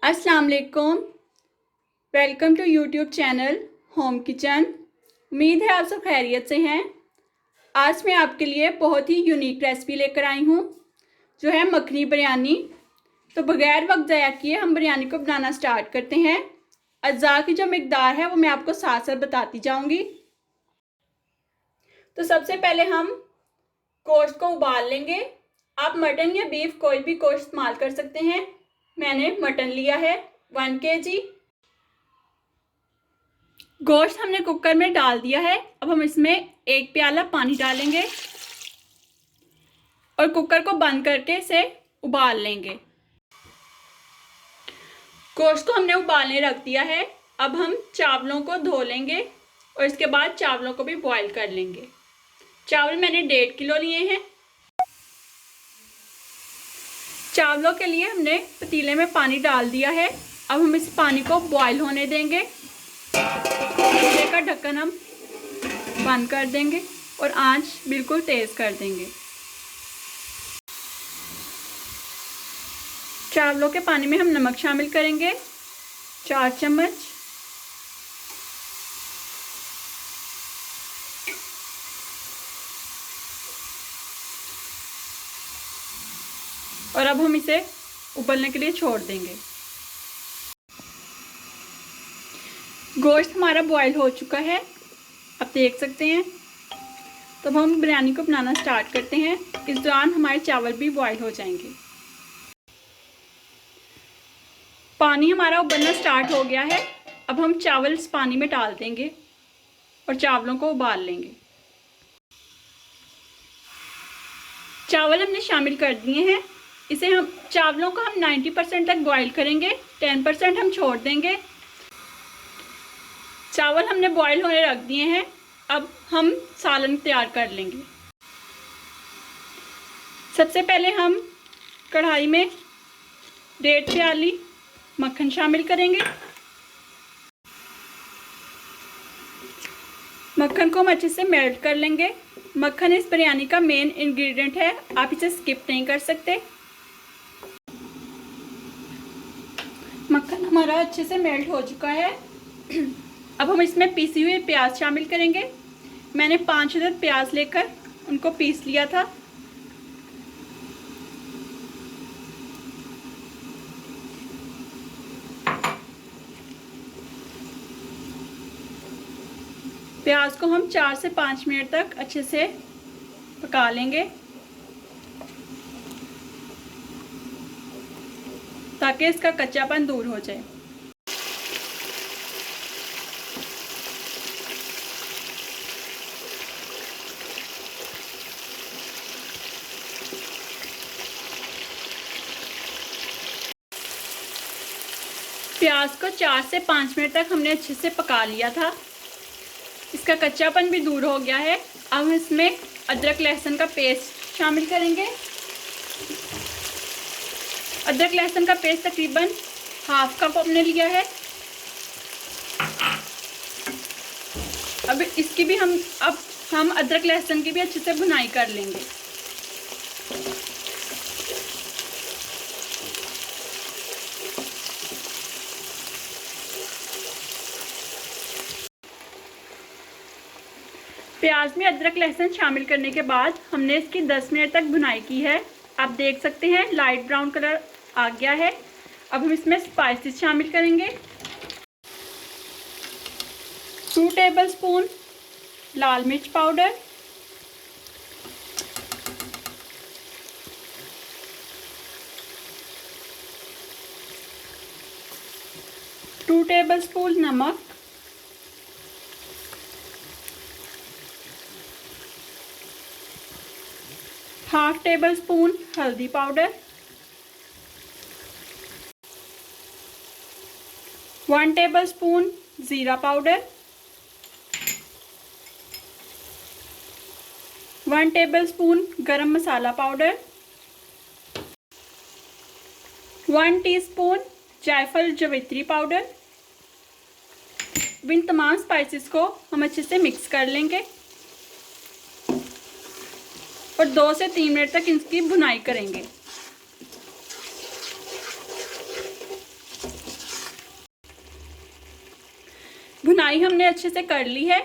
अस्सलाम वालेकुम। Welcome to YouTube channel home kitchen. उम्मीद है आप सब खैरियत से हैं। आज मैं आपके लिए बहुत ही यूनिक रेसिपी लेकर आई हूँ जो है मखनी बिरयानी। तो बगैर वक्त ज़ाया किए हम बिरयानी को बनाना स्टार्ट करते हैं। अज्जा की जो मिकदार है वो मैं आपको साथ साथ बताती जाऊँगी। तो सबसे पहले हम गोश्त को उबाल लेंगे। आप मटन या बीफ कोई भी गोश्त इस्तेमाल कर सकते हैं। मैंने मटन लिया है 1 kg। गोश्त हमने कुकर में डाल दिया है। अब हम इसमें 1 प्याला पानी डालेंगे और कुकर को बंद करके इसे उबाल लेंगे। गोश्त को हमने उबालने रख दिया है। अब हम चावलों को धो लेंगे और इसके बाद चावलों को भी बॉईल कर लेंगे। चावल मैंने 1.5 किलो लिए हैं। चावलों के लिए हमने पतीले में पानी डाल दिया है। अब हम इस पानी को बॉईल होने देंगे। पतीले का ढक्कन हम बंद कर देंगे और आंच बिल्कुल तेज़ कर देंगे। चावलों के पानी में हम नमक शामिल करेंगे 4 चम्मच। और अब हम इसे उबलने के लिए छोड़ देंगे। गोश्त हमारा बॉईल हो चुका है, आप देख सकते हैं। तो अब हम बिरयानी को बनाना स्टार्ट करते हैं। इस दौरान हमारे चावल भी बॉईल हो जाएंगे। पानी हमारा उबलना स्टार्ट हो गया है। अब हम चावल इस पानी में डाल देंगे और चावलों को उबाल लेंगे। चावल हमने शामिल कर दिए हैं। इसे हम चावलों को हम 90% तक बॉईल करेंगे, 10% हम छोड़ देंगे। चावल हमने बॉईल होने रख दिए हैं। अब हम सालन तैयार कर लेंगे। सबसे पहले हम कढ़ाई में 1.5 प्याली मक्खन शामिल करेंगे। मक्खन को हम अच्छे से मेल्ट कर लेंगे। मक्खन इस बिरयानी का मेन इंग्रेडिएंट है, आप इसे स्किप नहीं कर सकते। मक्खन हमारा अच्छे से मेल्ट हो चुका है। अब हम इसमें पीसी हुई प्याज शामिल करेंगे। मैंने 5 अदद प्याज लेकर उनको पीस लिया था। प्याज को हम 4 से 5 मिनट तक अच्छे से पका लेंगे ताकि इसका कच्चापन दूर हो जाए। प्याज को 4 से 5 मिनट तक हमने अच्छे से पका लिया था। इसका कच्चापन भी दूर हो गया है। अब हम इसमें अदरक लहसुन का पेस्ट शामिल करेंगे। अदरक लहसुन का पेस्ट तकरीबन 1/2 कप हमने लिया है। अब इसकी भी हम अदरक लहसुन की भी अच्छे से भुनाई कर लेंगे। प्याज में अदरक लहसुन शामिल करने के बाद हमने इसकी 10 मिनट तक भुनाई की है। आप देख सकते हैं लाइट ब्राउन कलर आ गया है। अब हम इसमें स्पाइसेस शामिल करेंगे। 2 टेबलस्पून लाल मिर्च पाउडर, 2 टेबलस्पून नमक, 1/2 टेबलस्पून हल्दी पाउडर, 1 टेबलस्पून ज़ीरा पाउडर, 1 टेबलस्पून गरम मसाला पाउडर, 1 टीस्पून जायफल जवित्री पाउडर। इन तमाम स्पाइसेस को हम अच्छे से मिक्स कर लेंगे और 2 से 3 मिनट तक इसकी भुनाई करेंगे। भुनाई हमने अच्छे से कर ली है।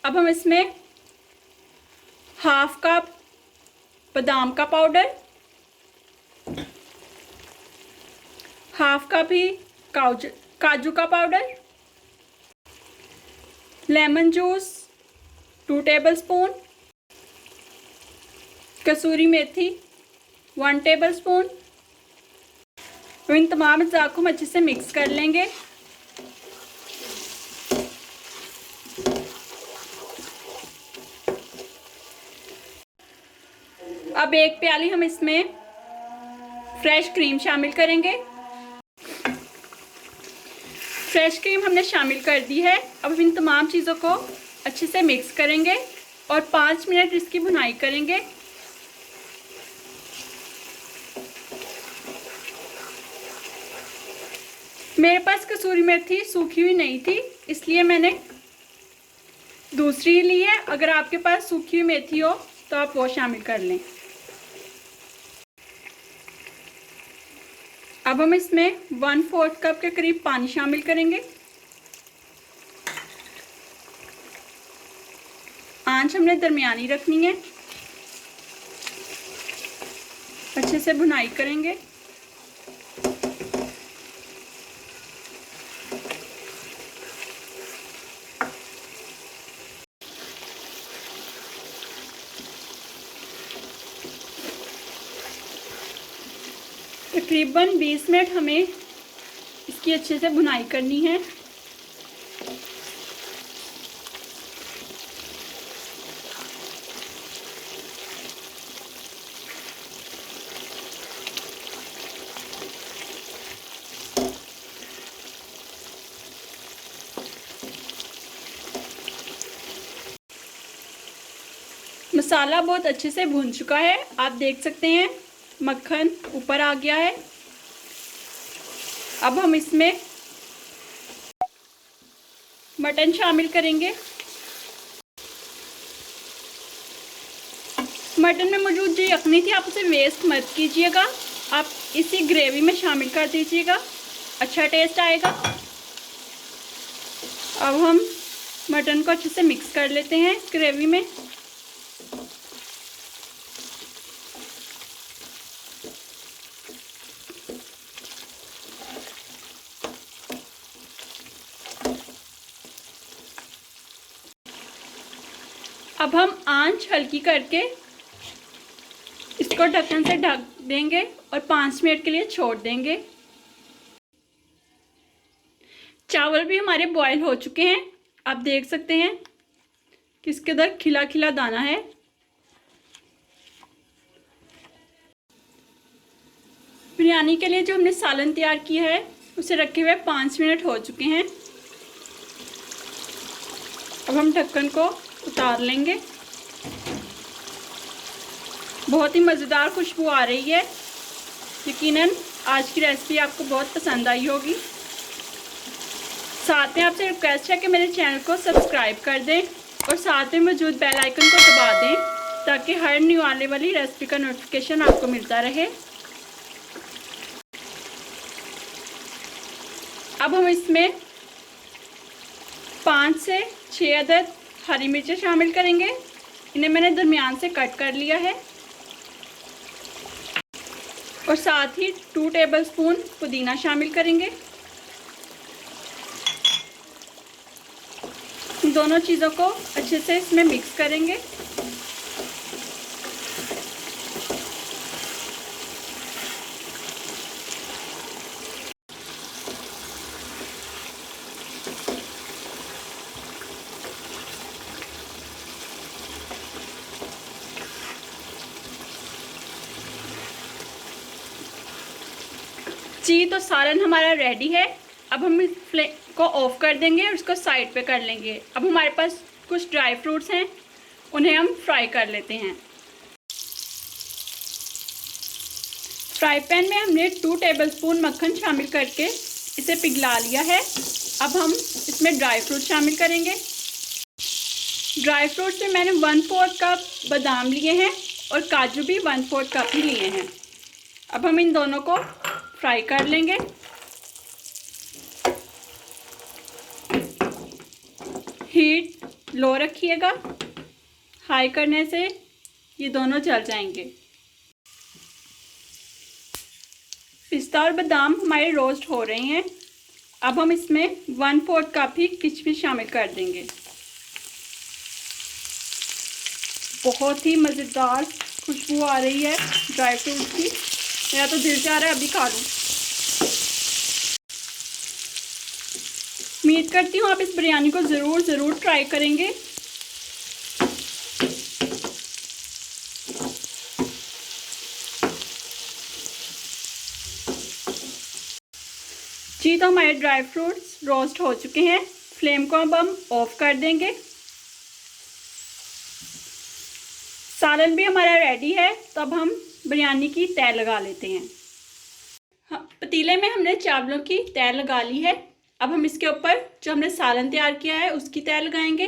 अब हम इसमें हाफ कप बादाम का पाउडर, हाफ कप ही काजू का पाउडर, लेमन जूस 2 टेबलस्पून, कसूरी मेथी 1 टेबलस्पून। इन तमाम अज़्ज़ा को हम अच्छे से मिक्स कर लेंगे। अब 1 प्याली हम इसमें फ्रेश क्रीम शामिल करेंगे। फ्रेश क्रीम हमने शामिल कर दी है। अब इन तमाम चीज़ों को अच्छे से मिक्स करेंगे और 5 मिनट इसकी भुनाई करेंगे। मेरे पास कसूरी मेथी सूखी हुई नहीं थी, इसलिए मैंने दूसरी ली है। अगर आपके पास सूखी हुई मेथी हो तो आप वो शामिल कर लें। अब हम इसमें 1/4 कप के करीब पानी शामिल करेंगे। आंच हमने दरमियानी रखनी है। अच्छे से भुनाई करेंगे। तकरीबन 20 मिनट हमें इसकी अच्छे से भुनाई करनी है। मसाला बहुत अच्छे से भुन चुका है, आप देख सकते हैं मक्खन ऊपर आ गया है। अब हम इसमें मटन शामिल करेंगे। मटन में मौजूद जो यखनी थी आप उसे वेस्ट मत कीजिएगा, आप इसी ग्रेवी में शामिल कर दीजिएगा, अच्छा टेस्ट आएगा। अब हम मटन को अच्छे से मिक्स कर लेते हैं इस ग्रेवी में। अब हम आंच हल्की करके इसको ढक्कन से ढक देंगे और 5 मिनट के लिए छोड़ देंगे। चावल भी हमारे बॉईल हो चुके हैं, आप देख सकते हैं कि इसके अंदर खिला खिला दाना है। बिरयानी के लिए जो हमने सालन तैयार किया है उसे रखे हुए 5 मिनट हो चुके हैं। अब हम ढक्कन को उतार लेंगे। बहुत ही मज़ेदार खुशबू आ रही है। यकीनन आज की रेसिपी आपको बहुत पसंद आई होगी। साथ में आपसे रिक्वेस्ट है कि मेरे चैनल को सब्सक्राइब कर दें और साथ में मौजूद बेल आइकन को दबा दें ताकि हर न्यू आने वाली रेसिपी का नोटिफिकेशन आपको मिलता रहे। अब हम इसमें 5 से 6 अदद हरी मिर्चें शामिल करेंगे। इन्हें मैंने दरमियान से कट कर लिया है और साथ ही 2 टेबलस्पून पुदीना शामिल करेंगे। दोनों चीज़ों को अच्छे से इसमें मिक्स करेंगे। जी तो सालन हमारा रेडी है। अब हम इस फ्लेम को ऑफ कर देंगे और इसको साइड पे कर लेंगे। अब हमारे पास कुछ ड्राई फ्रूट्स हैं, उन्हें हम फ्राई कर लेते हैं। फ्राई पैन में हमने 2 टेबलस्पून मक्खन शामिल करके इसे पिघला लिया है। अब हम इसमें ड्राई फ्रूट शामिल करेंगे। ड्राई फ्रूट्स में मैंने 1/4 कप बादाम लिए हैं और काजू भी 1/4 कप ही लिए हैं। अब हम इन दोनों को फ्राई कर लेंगे। हीट लो रखिएगा, हाई करने से ये दोनों जल जाएंगे। पिस्ता और बादाम हमारे रोस्ट हो रहे हैं। अब हम इसमें 1/4 कप ही किशमिश शामिल कर देंगे। बहुत ही मज़ेदार खुशबू आ रही है ड्राई फ्रूट की। मेरा तो दिल चाह रहा है अभी खा लूँ। उम्मीद करती हूँ आप इस बिरयानी को ज़रूर ट्राई करेंगे। जी तो हमारे ड्राई फ्रूट्स रोस्ट हो चुके हैं। फ्लेम को अब हम ऑफ कर देंगे। सालन भी हमारा रेडी है, तो अब हम बिरयानी की तह लगा लेते हैं। पतीले में हमने चावलों की तह लगा ली है। अब हम इसके ऊपर जो हमने सालन तैयार किया है उसकी तह लगाएंगे।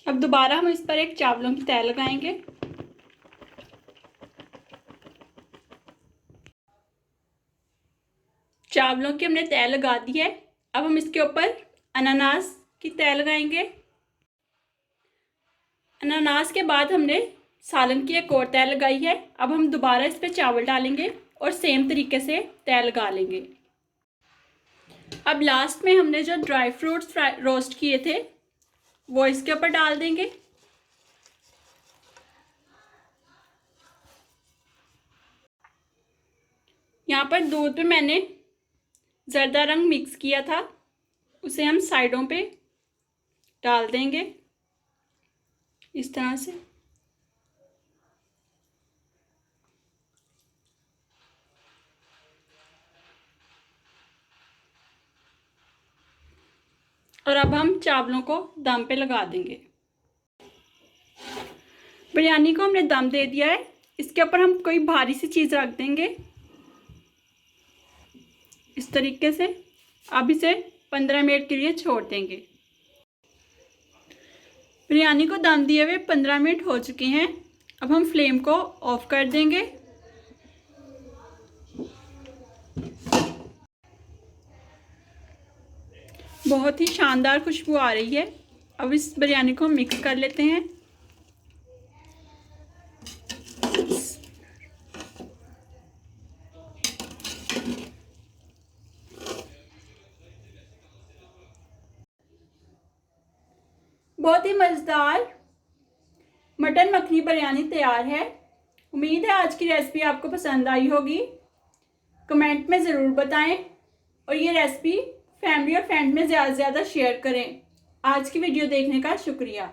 अब दोबारा हम इस पर एक चावलों की तह लगाएंगे। चावलों की हमने तह लगा दी है। अब हम इसके ऊपर अनानास की तह लगाएंगे। अनानास के बाद हमने सालन की एक और तह लगाई है। अब हम दोबारा इस पर चावल डालेंगे और सेम तरीके से तह लगा लेंगे। अब लास्ट में हमने जो ड्राई फ्रूट्स रोस्ट किए थे वो इसके ऊपर डाल देंगे। यहाँ पर दूध में मैंने ज़र्दा रंग मिक्स किया था, उसे हम साइडों पे डाल देंगे इस तरह से। और अब हम चावलों को दम पे लगा देंगे। बिरयानी को हमने दम दे दिया है। इसके ऊपर हम कोई भारी सी चीज़ रख देंगे इस तरीके से। अब इसे 15 मिनट के लिए छोड़ देंगे। बिरयानी को दम दिए हुए 15 मिनट हो चुके हैं। अब हम फ्लेम को ऑफ कर देंगे। बहुत ही शानदार खुशबू आ रही है। अब इस बिरयानी को मिक्स कर लेते हैं। बहुत ही मज़ेदार मटन मखनी बिरयानी तैयार है। उम्मीद है आज की रेसिपी आपको पसंद आई होगी। कमेंट में ज़रूर बताएं और ये रेसिपी फैमिली और फ्रेंड में ज़्यादा से ज़्यादा शेयर करें। आज की वीडियो देखने का शुक्रिया।